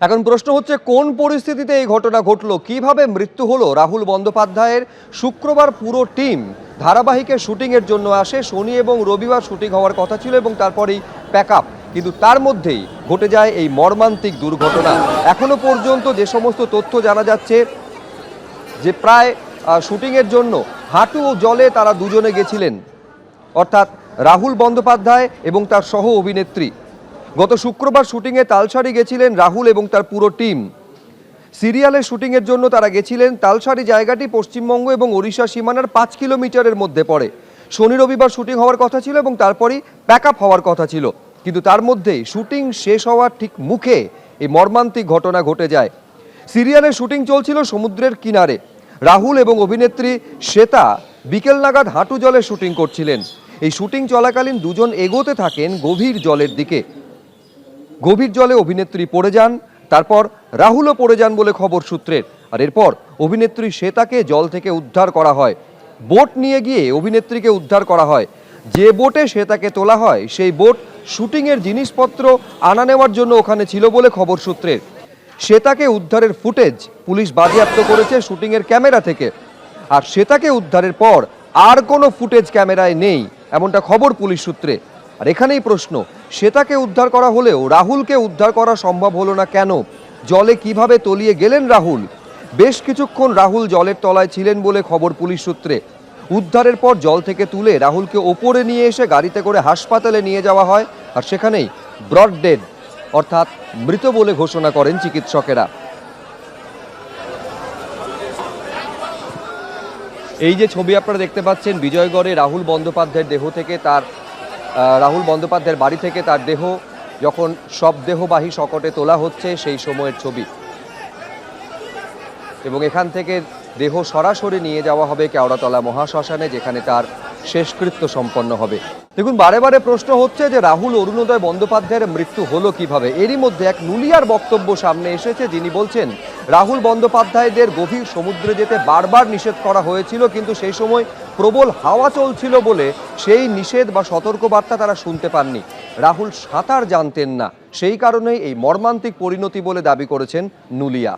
এখন প্রশ্ন হচ্ছে কোন পরিস্থিতিতে এই ঘটনা ঘটলো, কিভাবে মৃত্যু হলো রাহুল বন্দ্যোপাধ্যায়ের। শুক্রবার পুরো টিম ধারাবাহিকের শুটিংয়ের জন্য আসে। শনি এবং রবিবার শুটিং হওয়ার কথা ছিল এবং তারপরেই প্যাক আপ, কিন্তু তার মধ্যেই ঘটে যায় এই মর্মান্তিক দুর্ঘটনা। এখনো পর্যন্ত যে সমস্ত তথ্য জানা যাচ্ছে যে প্রায় শুটিংয়ের জন্য হাঁটু ও জলে তারা দুজনে গেছিলেন, অর্থাৎ রাহুল বন্দ্যোপাধ্যায় এবং তার সহ অভিনেত্রী। গত শুক্রবার শুটিংয়ে তালসারি গেছিলেন রাহুল এবং তার পুরো টিম। সিরিয়ালের শুটিংয়ের জন্য তারা গেছিলেন। তালসারি জায়গাটি পশ্চিমবঙ্গ এবং ওড়িশা সীমানার 5 কিলোমিটারের মধ্যে পড়ে। শনি রবিবার শুটিং হওয়ার কথা ছিল এবং তারপরই প্যাক আপ হওয়ার কথা ছিল, কিন্তু তার মধ্যেই শুটিং শেষ হওয়ার ঠিক মুখে এই মর্মান্তিক ঘটনা ঘটে যায়। সিরিয়ালের শুটিং চলছিল সমুদ্রের কিনারে। রাহুল এবং অভিনেত্রী শ্বেতা বিকেল নাগাদ হাঁটু জলে শুটিং করছিলেন। এই শুটিং চলাকালীন দুজন এগোতে থাকেন গভীর জলের দিকে। গভীর জলে অভিনেত্রী পড়ে যান, তারপর রাহুলও পড়ে যান বলে খবর সূত্রের। আর এরপর অভিনেত্রী শ্বেতাকে জল থেকে উদ্ধার করা হয়। বোট নিয়ে গিয়ে অভিনেত্রীকে উদ্ধার করা হয়। যে বোটে শ্বেতাকে তোলা হয় সেই বোট শুটিংয়ের জিনিসপত্র আনা নেওয়ার জন্য ওখানে ছিল বলে খবর সূত্রের। শ্বেতাকে উদ্ধারের ফুটেজ পুলিশ বাজেয়াপ্ত করেছে শুটিংয়ের ক্যামেরা থেকে। আর শ্বেতাকে উদ্ধারের পর আর কোনো ফুটেজ ক্যামেরায় নেই, এমনটা খবর পুলিশ সূত্রে। আর এখানেই প্রশ্ন, শ্বেতাকে উদ্ধার করা হলেও রাহুলকে উদ্ধার করা সম্ভব হলো না কেন? জলে কিভাবে তলিয়ে গেলেন রাহুল? বেশ কিছুক্ষণ রাহুল জলের তলায় ছিলেন বলে খবর পুলিশ সূত্রে। উদ্ধারের পর জল থেকে তুলে রাহুলকে ওপরে নিয়ে এসে গাড়িতে করে হাসপাতালে নিয়ে যাওয়া হয়। আর সেখানেই ব্রড ডেড, অর্থাৎ মৃত বলে ঘোষণা করেন চিকিৎসকেরা। এই যে ছবি আপনারা দেখতে পাচ্ছেন, বিজয়গড়ে রাহুল বন্দ্যোপাধ্যায়ের দেহ থেকে রাহুল বন্দ্যোপাধ্যায়ের বাড়ি থেকে তার দেহ যখন সব দেহবাহী শকটে তোলা হচ্ছে সেই সময়ের ছবি, এবং এখান থেকে দেহ সরাসরি নিয়ে যাওয়া হবে কেওড়াতলা মহাশ্মশানে, যেখানে তার শেষকৃত্য সম্পন্ন হবে। দেখুন, বারে বারে প্রশ্ন হচ্ছে যে রাহুল অরুণোদয় বন্দ্যোপাধ্যায়ের মৃত্যু হলো কিভাবে। এরই মধ্যে এক নুলিয়ার বক্তব্য সামনে এসেছে, যিনি বলছেন রাহুল বন্দ্যোপাধ্যায়দের গভীর সমুদ্রে যেতে বারবার নিষেধ করা হয়েছিল, কিন্তু সেই সময় প্রবল হাওয়া চলছিল বলে সেই নিষেধ বা সতর্কবার্তা তারা শুনতে পাননি। রাহুল সাঁতার জানতেন না, সেই কারণেই এই মর্মান্তিক পরিণতি বলে দাবি করেছেন নুলিয়া।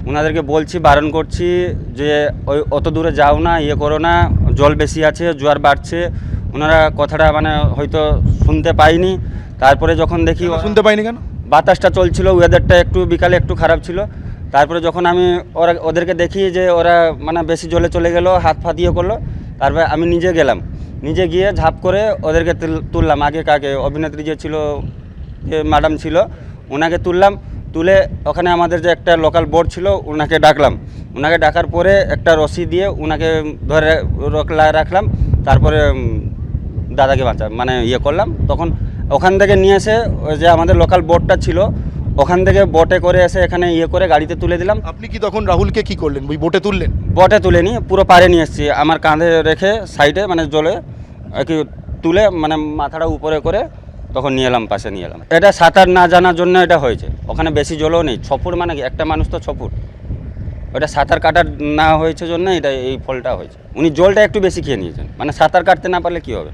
ওনাদেরকে বলছি, বারণ করছি যে ওই অত দূরে যাও না, ইয়ে করো না, জল বেশি আছে, জোয়ার বাড়ছে। ওনারা কথাটা মানে হয়তো শুনতে পাইনি। তারপরে যখন দেখি শুনতে পাইনি কেন, বাতাসটা চলছিল, ওয়েদারটা একটু বিকালে একটু খারাপ ছিল। তারপরে যখন আমি ওদেরকে দেখি যে ওরা মানে বেশি জলে চলে গেল, হাত ফাত ইয়ে করলো, তারপরে আমি নিজে গেলাম, নিজে গিয়ে ঝাঁপ করে ওদেরকে তুললাম। আগে কাকে অভিনেত্রী যে ছিল, যে ম্যাডাম ছিল, ওনাকে তুললাম। তুলে ওখানে আমাদের যে একটা লোকাল বোর্ড ছিল, ওনাকে ডাকলাম। ওনাকে ডাকার পরে একটা রশি দিয়ে ওনাকে ধরে রাখলাম। তারপরে দাদাকে মানে ইয়ে করলাম। তখন ওখান থেকে নিয়ে এসে ওই যে আমাদের লোকাল বোটটা ছিল, ওখান থেকে বোটে করে এসে এখানে ইয়ে করে গাড়িতে তুলে দিলাম। আপনি কি তখন রাহুলকে কি করলেন, ওই বোটে তুললেন? বোটে তুলে নিয়ে পুরো পাড়ে নিয়ে এসেছি, আমার কাঁধে রেখে সাইডে মানে জলে কি তুলে মানে মাথাটা উপরে করে তখন নিয়ে এলাম, পাশে নিয়ে এলাম। এটা সাঁতার না জানার জন্য এটা হয়েছে। ওখানে বেশি জলও নেই, 6 ফুট, মানে একটা মানুষ তো 6 ফুট। ওটা সাঁতার কাটার না হয়েছে জন্য এটা এই ফলটা হয়েছে। উনি জলটা একটু বেশি খেয়ে নিয়েছেন, মানে সাঁতার কাটতে না পারলে কী হবে।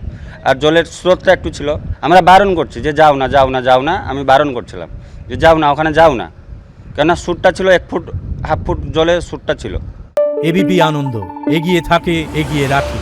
আর জলের স্রোতটা একটু ছিল। আমরা বারণ করছি যে যাও না, যাও না, যাও না। আমি বারণ করছিলাম যে যাও না, ওখানে যাও না, কেননা শ্যুটটা ছিল 1 ফুট 1/2 ফুট জলে শ্যুটটা ছিল। এবিপি আনন্দ এগিয়ে থাকে, এগিয়ে রাখে।